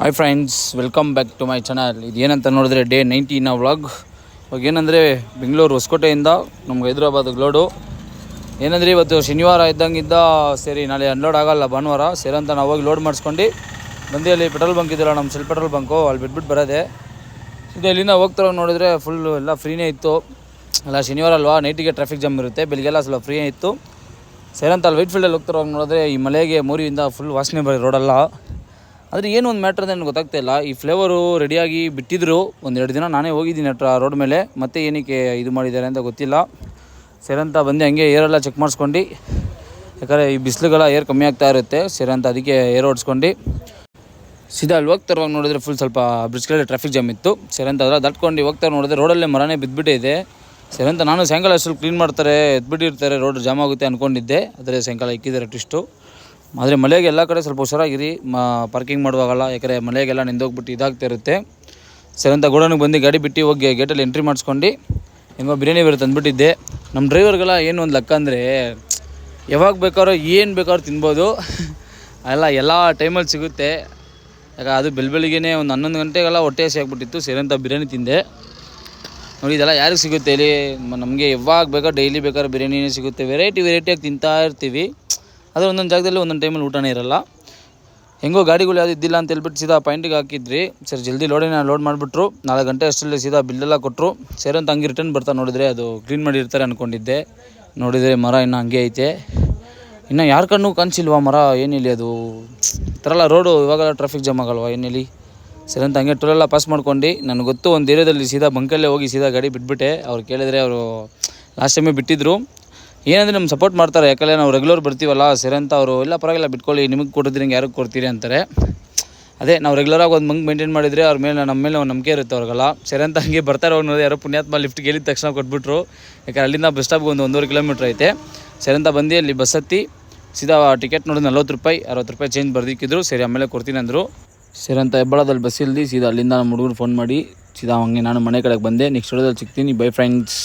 Hi friends, welcome back to my channel. ಇದು ಏನಂತ ನೋಡಿದ್ರೆ ಡೇ 19 ವ್ಲಾಗ್. ಇವಾಗ ಏನಂದರೆ ಬೆಂಗಳೂರು ಹೊಸಕೋಟೆಯಿಂದ ನಮ್ಗೆ ಹೈದ್ರಾಬಾದ್ಗೆ ಲೋಡು. ಏನಂದರೆ ಇವತ್ತು ಶನಿವಾರ ಇದ್ದಂಗಿದ್ದ, ಸರಿ ನಾಳೆ ಅನ್ಲೋಡ್ ಆಗೋಲ್ಲ ಭಾನುವಾರ ಸರಿ ಅಂತ ನಾವು ಹೋಗಿ ಲೋಡ್ ಮಾಡಿಸ್ಕೊಂಡು ಬಂದು ಪೆಟ್ರೋಲ್ ಬಂಕ್ ಇದೆಯಲ್ಲ ನಮ್ಮ ಸೆಲ್ ಪೆಟ್ರೋಲ್ ಬಂಕು, ಅಲ್ಲಿ ಬಿಟ್ಬಿಟ್ಟು ಬರೋದೆ. ಇದು ಇಲ್ಲಿಂದ ಹೋಗ್ತಾರೋ ನೋಡಿದ್ರೆ ಫುಲ್ಲು ಎಲ್ಲ ಫ್ರೀನೇ ಇತ್ತು. ಅಲ್ಲ ಶನಿವಾರ ಅಲ್ವಾ, ನೈಟಿಗೆ ಟ್ರಾಫಿಕ್ ಜಾಮ್ ಇರುತ್ತೆ, ಬೆಳಿಗ್ಗೆಲ್ಲ ಸ್ವಲ್ಪ ಫ್ರೀನೇ ಇತ್ತು. ಸರಿ ಅಂತ ಅಲ್ಲಿ ವೈಟ್ ಫೀಲ್ಡಲ್ಲಿ ಹೋಗ್ತಾರೋ ನೋಡಿದ್ರೆ ಈ ಮಳೆಗೆ ಮೋರಿಯಿಂದ ಫುಲ್ ವಾಸನೆ ಬರೋ ರೋಡೆಲ್ಲ. ಆದರೆ ಏನು ಒಂದು ಮ್ಯಾಟ್ರ್ ನನಗೆ ಗೊತ್ತಾಗ್ತಾಯಿಲ್ಲ. ಈ ಫ್ಲೇವರು ರೆಡಿಯಾಗಿ ಬಿಟ್ಟಿದ್ರು, 1-2 ದಿನ ನಾನೇ ಹೋಗಿದ್ದೀನಿ ರೋಡ್ ಮೇಲೆ, ಮತ್ತೆ ಏನಕ್ಕೆ ಇದು ಮಾಡಿದ್ದಾರೆ ಅಂತ ಗೊತ್ತಿಲ್ಲ. ಸರಿ ಅಂತ ಬಂದು ಹಂಗೆ ಏರೆಲ್ಲ ಚೆಕ್ ಮಾಡಿಸ್ಕೊಂಡು, ಯಾಕಂದರೆ ಈ ಬಿಸಿಲುಗಳ ಏರ್ ಕಮ್ಮಿ ಆಗ್ತಾ ಇರುತ್ತೆ. ಸರಿ ಅಂತ ಅದಕ್ಕೆ ಏರ್ ಓಡಿಸ್ಕೊಂಡು ಸೀದಾ ಅಲ್ಲಿ ಹೋಗ್ತಾರೋ ನೋಡಿದ್ರೆ ಫುಲ್ ಸ್ವಲ್ಪ ಬ್ರಿಡ್ಜ್ಗಳಲ್ಲಿ ಟ್ರಾಫಿಕ್ ಜಾಮ್ ಇತ್ತು. ಸರಿ ಅಂತ ಅದೆಲ್ಲ ದಾಟ್ಕೊಂಡು ಹೋಗ್ತಾರೆ ನೋಡಿದ್ರೆ ರೋಡಲ್ಲೇ ಮರನೇ ಬಿದ್ದುಬಿಟ್ಟಿದೆ. ಸರಿ ಅಂತ ನಾನು ಸಾಯಂಕಾಲ ಅಷ್ಟರಲ್ಲಿ ಕ್ಲೀನ್ ಮಾಡ್ತಾರೆ, ಎದ್ಬಿಟ್ಟಿರ್ತಾರೆ, ರೋಡ್ ಜಾಮ್ ಆಗುತ್ತೆ ಅಂದ್ಕೊಂಡಿದ್ದೆ. ಆದರೆ ಸಾಯಂಕಾಲ ಇಕ್ಕಿದ್ದಾರೆ ಅಷ್ಟಿಷ್ಟು. ಆದರೆ ಮಳೆಗೆ ಎಲ್ಲ ಕಡೆ ಸ್ವಲ್ಪ ಹುಷಾರಾಗಿರಿ, ಪಾರ್ಕಿಂಗ್ ಮಾಡುವಾಗಲ್ಲ, ಯಾಕಂದರೆ ಮಳೆಗೆಲ್ಲ ನೆಂದೋಗ್ಬಿಟ್ಟು ಇದಾಗ್ತಾ ಇರುತ್ತೆ. ಸರಿ ಅಂತ ಗೋಡನಿಗೆ ಬಂದು ಗಾಡಿ ಬಿಟ್ಟು ಹೋಗಿ ಗೇಟಲ್ಲಿ ಎಂಟ್ರಿ ಮಾಡಿಸ್ಕೊಂಡು ಹೆಂಗೋ ಬಿರಿಯಾನಿ ಬೇರೆ ತಂದುಬಿಟ್ಟಿದ್ದೆ. ನಮ್ಮ ಡ್ರೈವರ್ಗೆಲ್ಲ ಏನು ಒಂದು ಲೆಕ್ಕ ಅಂದರೆ, ಯಾವಾಗ ಬೇಕಾದ್ರೂ ಏನು ಬೇಕಾದ್ರೂ ತಿನ್ಬೋದು, ಅಲ್ಲ ಎಲ್ಲ ಟೈಮಲ್ಲಿ ಸಿಗುತ್ತೆ. ಯಾಕೆ ಅದು ಬೆಳಗ್ಗೆನೇ ಒಂದು 11 ಗಂಟೆಗೆಲ್ಲ ಹೊಟ್ಟೆ ಹಸಿ ಆಗ್ಬಿಟ್ಟಿತ್ತು. ಸರಿ ಅಂತ ಬಿರಿಯಾನಿ ತಿಂದೆ. ನೋಡಿ ಇದೆಲ್ಲ ಯಾರಿಗೆ ಸಿಗುತ್ತೆ ಇಲ್ಲಿ, ನಮಗೆ ಯಾವಾಗ ಬೇಕಾದ್ರೂ ಡೈಲಿ ಬೇಕಾದ್ರೆ ಬಿರಿಯಾನಿನೇ ಸಿಗುತ್ತೆ. ವೆರೈಟಿಯಾಗಿ ತಿಂತಾ ಇರ್ತೀವಿ. ಆದರೆ ಒಂದೊಂದು ಜಾಗದಲ್ಲಿ ಒಂದೊಂದು ಟೈಮಲ್ಲಿ ಊಟನೇ ಇರೋಲ್ಲ. ಹೆಂಗೋ ಗಾಡಿಗಳು ಯಾವುದು ಇದ್ದಿಲ್ಲ ಅಂತ ಹೇಳ್ಬಿಟ್ಟು ಸೀದಾ ಪಾಯಿಂಟಿಗೆ ಹಾಕಿದ್ರಿ. ಸರಿ ಜಲ್ದಿ ಲೋಡ್ ಮಾಡಿಬಿಟ್ರು. 4 ಗಂಟೆ ಅಷ್ಟರಲ್ಲಿ ಸೀದಾ ಬಿಲ್ಲೆಲ್ಲ ಕೊಟ್ಟರು. ಸರಿ ಅಂತ ಹಂಗೆ ರಿಟರ್ನ್ ಬರ್ತಾ ನೋಡಿದರೆ ಅದು ಕ್ಲೀನ್ ಮಾಡಿರ್ತಾರೆ ಅಂದ್ಕೊಂಡಿದ್ದೆ. ನೋಡಿದರೆ ಮರ ಇನ್ನೂ ಹಂಗೆ ಐತೆ. ಇನ್ನು ಯಾರ ಕಣ್ಣು ಕಾಣಿಸಿಲ್ವಾ ಮರ, ಏನಿಲ್ಲ ಅದು ಈ ಥರ ಎಲ್ಲ ರೋಡು ಇವಾಗೆಲ್ಲ ಟ್ರಾಫಿಕ್ ಜಾಮ್ ಆಗಲ್ವಾ ಏನಿಲ್ಲ. ಸರಿ ಅಂತ ಹಂಗೆ ಟೂಲೆಲ್ಲ ಪಾಸ್ ಮಾಡ್ಕೊಂಡು, ನನಗೆ ಗೊತ್ತು ಒಂದು ಏರಿಯಾದಲ್ಲಿ ಸೀದಾ ಬಂಕಲ್ಲೇ ಹೋಗಿ ಸೀದಾ ಗಾಡಿ ಬಿಟ್ಬಿಟ್ಟೆ. ಅವ್ರು ಕೇಳಿದರೆ ಅವರು ಲಾಸ್ಟ್ ಟೈಮೇ ಬಿಟ್ಟಿದ್ದರು. ಏನಂದರೆ ನಮ್ಮ ಸಪೋರ್ಟ್ ಮಾಡ್ತಾರೆ, ಯಾಕಂದರೆ ನಾವು ರೆಗ್ಯುಲರ್ ಬರ್ತೀವಲ್ಲ. ಸರಿ ಅಂತ ಅವರು ಎಲ್ಲ ಪರವಾಗಿಲ್ಲ ಬಿಟ್ಕೊಳ್ಳಿ, ನಿಮಗೆ ಕೊಟ್ಟಿದ್ರೆ ಯಾರಿಗೆ ಕೊಡ್ತೀರಿ ಅಂತಾರೆ. ಅದೇ ನಾವು ರೆಗ್ಯುಲರಾಗಿ ಒಂದು ಮಂಕ್ ಮೇಂಟೈನ್ ಮಾಡಿದರೆ ಅವ್ರ ಮೇಲೆ ನಮ್ಮ ಮೇಲೆ ಒಂದು ನಂಬಿಕೆ ಇರುತ್ತೆ ಅವ್ರಿಗೆಲ್ಲ. ಸರಿ ಅಂತ ಹಂಗೆ ಬರ್ತಾರೆ ಹೋಗಿ ಯಾರೋ ಪುಣ್ಯಾತ್ಮ ಲಿಫ್ಟ್ಗೆ ಹೇಳಿದ ತಕ್ಷಣ ಕೊಟ್ಬಿಟ್ರು. ಯಾಕಂದರೆ ಅಲ್ಲಿಂದ ಬಸ್ ಸ್ಟಾಪ್ಗೆ ಒಂದು 1.5 ಕಿಲೋಮೀಟ್ರ್ ಐತೆ. ಸರಿ ಅಂತ ಬಂದು ಅಲ್ಲಿ ಬಸ್ ಹತ್ತಿ ಸೀದಾ ಟಿಕೆಟ್ ನೋಡಿದ್ರೆ 40 ರೂಪಾಯಿ 60 ರೂಪಾಯಿ ಚೇಂಜ್ ಬರ್ದಿಕ್ಕಿದ್ರು. ಸರಿ ಆಮೇಲೆ ಕೊಡ್ತೀನಿ ಅಂದರು. ಸರಿ ಅಂತ ಹೆಬ್ಬಾಳದಲ್ಲಿ ಬಸ್ ಇಲ್ದಿ ಸೀದಾ ಅಲ್ಲಿಂದ ನಮ್ಮ ಹುಡುಗರು ಫೋನ್ ಮಾಡಿ ಸೀದಾ ಹಂಗೆ ನಾನು ಮನೆ ಕಡೆಗೆ ಬಂದೆ. ನೆಕ್ಸ್ಟ್ ವಿಡಿಯೋದಲ್ಲಿ ಸಿಗ್ತೀನಿ. By friends.